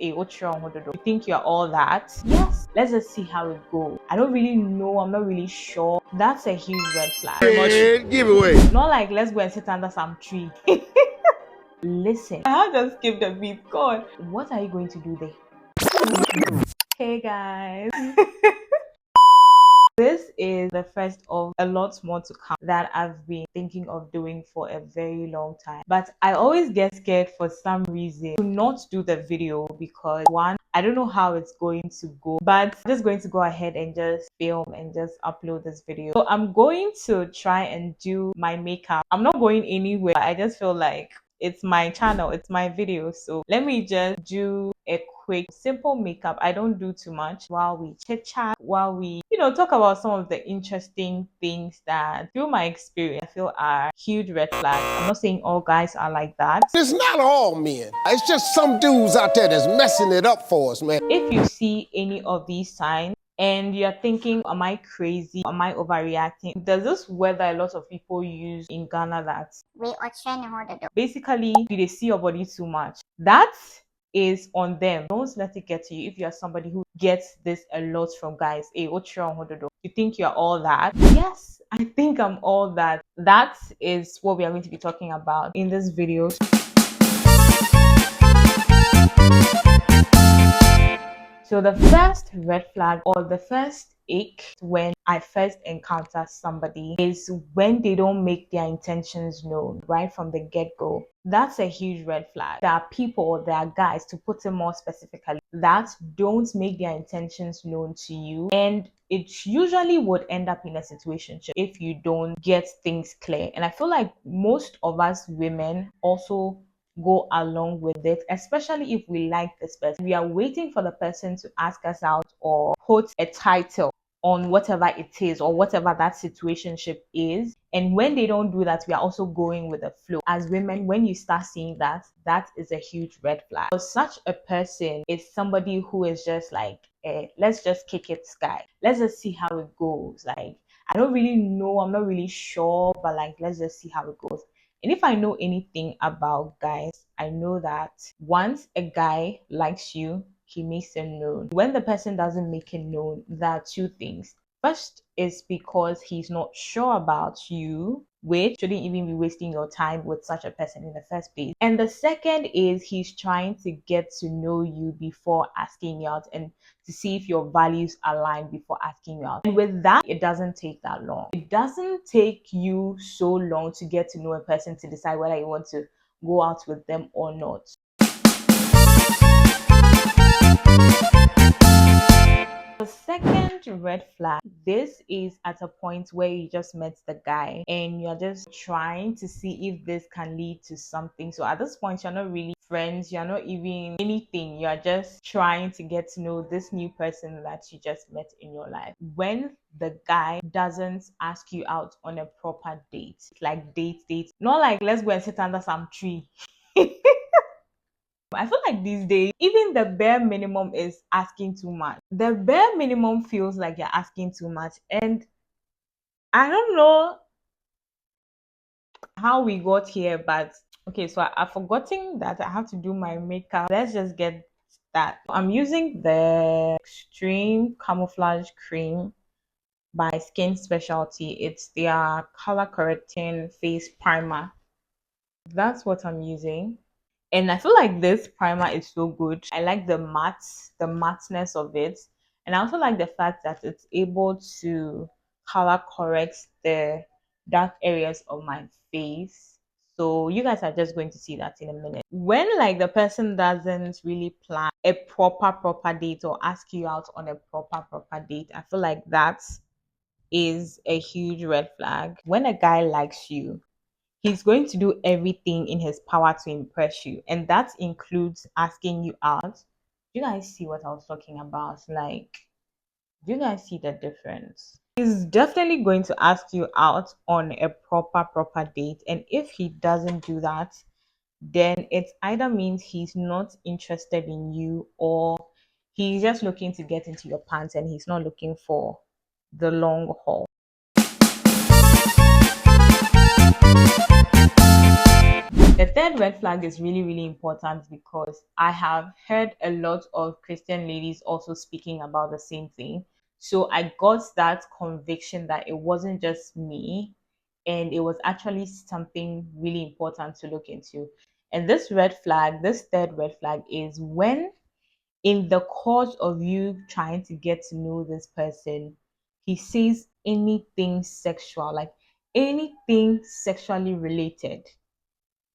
Hey, what's wrong with you think you're all that? Yes, let's just see how it goes. I don't really know, I'm not really sure. That's a huge red flag. Yeah, giveaway. Not like let's go and sit under some tree. Listen, I have to skip the beat. God, what are you going to do there? Hey guys. This is the first of a lot more to come that I've been thinking of doing for a very long time. But I always get scared for some reason to not do the video because one, I don't know how it's going to go, but I'm just going to go ahead and just film and just upload this video. So I'm going to try and do my makeup. I'm not going anywhere. I just feel like it's my channel, it's my video. So let me just do a quick simple makeup. I don't do too much while we chit chat, while we talk about some of the interesting things that through my experience I feel are huge red flags. I'm not saying all guys are like that. It's not all men. It's just some dudes out there that's messing it up for us, man. If you see any of these signs and you're thinking, am I crazy? Am I overreacting? There's this word that a lot of people use in Ghana that basically they see your body too much. That is on them. Don't let it get to you. If you're somebody who gets this a lot from guys, hey, what's wrong with you? You think you're all that? Yes, I think I'm all that. That is what we are going to be talking about in this video. So the first red flag or the first ick when I first encounter somebody is when they don't make their intentions known right from the get-go. That's a huge red flag. There are people, there are guys, to put it more specifically, that don't make their intentions known to you, and it usually would end up in a situation if you don't get things clear. And I feel like most of us women also go along with it, especially if we like this person. We are waiting for the person to ask us out or put a title on whatever it is or whatever that situationship is. And when they don't do that, we are also going with the flow. As women, when you start seeing that, that is a huge red flag. So such a person is somebody who is just like, let's just kick it sky. Let's just see how it goes. Like, I don't really know, I'm not really sure, but like, let's just see how it goes. And if I know anything about guys, I know that once a guy likes you, he makes it known. When the person doesn't make it known, there are two things. First is because he's not sure about you, which shouldn't even be wasting your time with such a person in the first place. And the second is he's trying to get to know you before asking you out and to see if your values align before asking you out. And with that, it doesn't take that long. It doesn't take you so long to get to know a person to decide whether you want to go out with them or not. The second red flag, this is at a point where you just met the guy and you're just trying to see if this can lead to something. So at this point, you're not really friends, you're not even anything, you're just trying to get to know this new person that you just met in your life. When the guy doesn't ask you out on a proper date, like date, not like let's go and sit under some tree. I feel like these days, even the bare minimum is asking too much. The bare minimum feels like you're asking too much. And I don't know how we got here, but okay, so I've forgotten that I have to do my makeup. Let's just get that. I'm using the Extreme Camouflage Cream by Skin Specialty. It's their color correcting face primer. That's what I'm using. And I feel like this primer is so good. I like the matteness of it. And I also like the fact that it's able to color correct the dark areas of my face. So you guys are just going to see that in a minute. When like the person doesn't really plan a proper date or ask you out on a proper date, I feel like that is a huge red flag. When a guy likes you, he's going to do everything in his power to impress you, and that includes asking you out. Do you guys see what I was talking about? Like, do you guys see the difference? He's definitely going to ask you out on a proper date, and if he doesn't do that, then it either means he's not interested in you or he's just looking to get into your pants and he's not looking for the long haul. The third red flag is really, really important because I have heard a lot of Christian ladies also speaking about the same thing. So I got that conviction that it wasn't just me and it was actually something really important to look into. And this red flag, this third red flag, is when in the course of you trying to get to know this person, he says anything sexual, like anything sexually related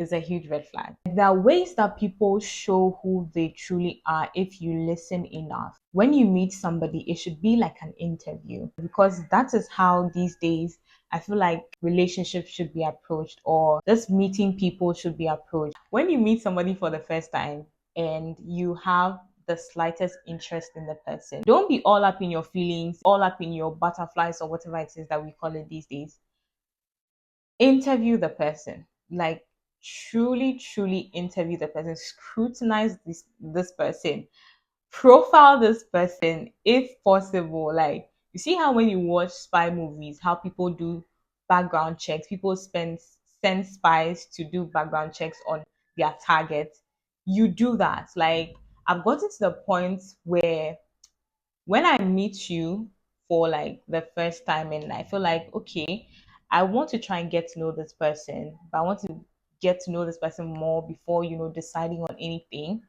is a huge red flag. There are ways that people show who they truly are if you listen enough. When you meet somebody, it should be like an interview because that is how these days I feel like relationships should be approached or just meeting people should be approached. When you meet somebody for the first time and you have the slightest interest in the person, don't be all up in your feelings, all up in your butterflies or whatever it is that we call it these days. Interview the person, like truly interview the person, scrutinize this person, profile this person if possible. Like you see how when you watch spy movies, how people do background checks, people send spies to do background checks on their targets. You do that. Like I've gotten to the point where when I meet you for like the first time and I feel like, okay, I want to try and get to know this person, but I want to get to know this person more before, deciding on anything.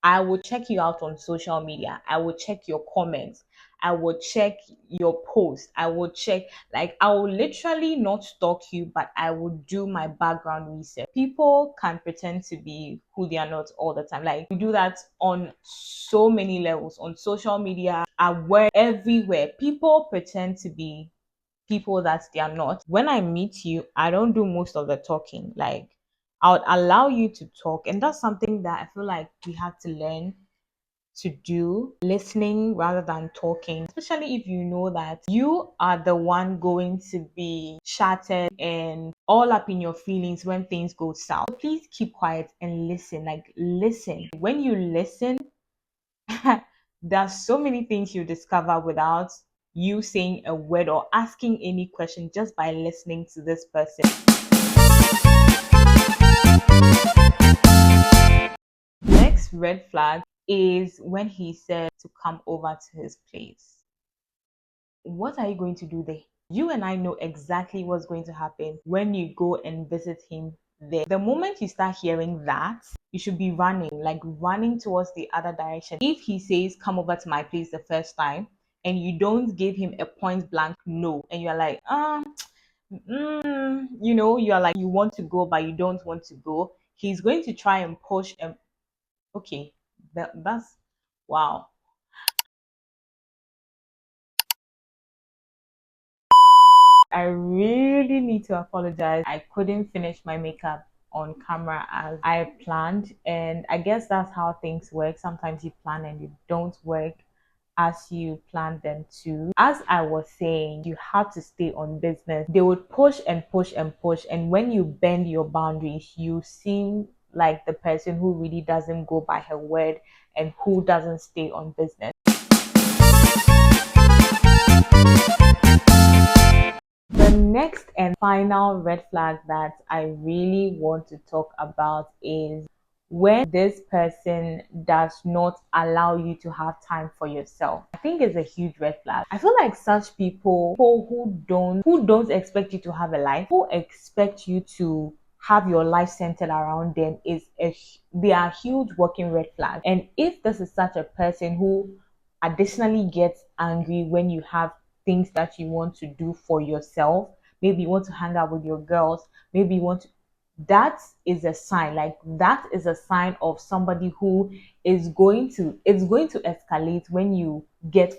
I will check you out on social media. I will check your comments. I will check your post. I will check, like, I will literally not stalk you, but I will do my background research. People can pretend to be who they are not all the time. Like, we do that on so many levels on social media, at work, everywhere. People pretend to be people that they are not. When I meet you, I don't do most of the talking. Like, I would allow you to talk. And that's something that I feel like we have to learn to do, listening rather than talking, especially if you know that you are the one going to be shattered and all up in your feelings when things go south. Please keep quiet and listen. Like, listen. When you listen, there's so many things you discover without you saying a word or asking any question just by listening to this person. Next red flag is when he said to come over to his place. What are you going to do there? You and I know exactly what's going to happen when you go and visit him there. The moment you start hearing that, you should be running, like running towards the other direction. If he says, come over to my place the first time, and you don't give him a point blank no, and you're like, you're like, you want to go, but you don't want to go, he's going to try and push and okay, that's wow. I really need to apologize. I couldn't finish my makeup on camera as I planned, and I guess that's how things work. Sometimes you plan and you don't work as you plan them to. As I was saying, you have to stay on business. They would push and push and push, and when you bend your boundaries, you seem like the person who really doesn't go by her word and who doesn't stay on business. The next and final red flag that I really want to talk about is when this person does not allow you to have time for yourself. I think it's a huge red flag. I feel like such people who don't expect you to have a life, who expect you to have your life centered around them, they are a huge working red flag. And if this is such a person who additionally gets angry when you have things that you want to do for yourself, maybe you want to hang out with your girls, maybe you want to, that is a sign, like that is a sign of somebody who it's going to escalate when you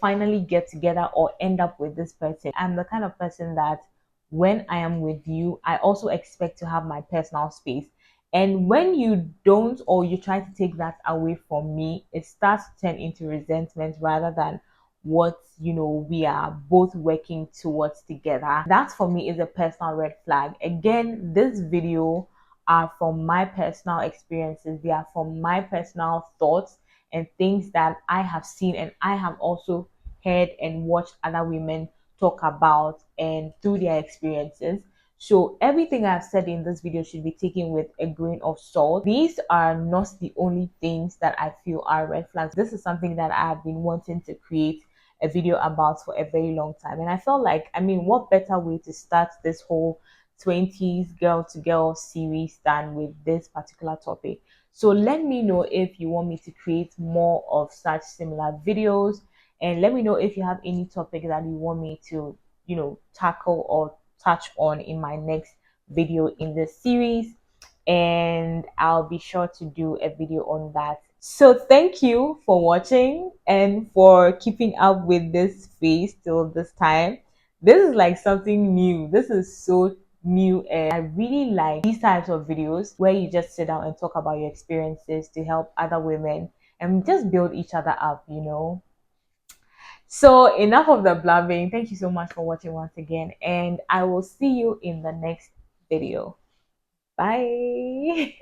finally get together or end up with this person. I'm the kind of person that when I am with you, I also expect to have my personal space. And when you don't, or you try to take that away from me, it starts to turn into resentment rather than what we are both working towards together. That for me is a personal red flag. Again, this video are from my personal experiences, they are from my personal thoughts and things that I have seen and I have also heard and watched other women talk about and through their experiences. So everything I've said in this video should be taken with a grain of salt. These are not the only things that I feel are red flags. This is something that I have been wanting to create a video about for a very long time. And I felt like, I mean, what better way to start this whole 20s girl to girl series than with this particular topic? So let me know if you want me to create more of such similar videos, and let me know if you have any topic that you want me to, tackle or touch on in my next video in this series, and I'll be sure to do a video on that. So thank you for watching and for keeping up with this phase till this time. This is like something new. This is so new, and I really like these types of videos where you just sit down and talk about your experiences to help other women and just build each other up. So enough of the blabbing. Thank you so much for watching once again, and I will see you in the next video. Bye.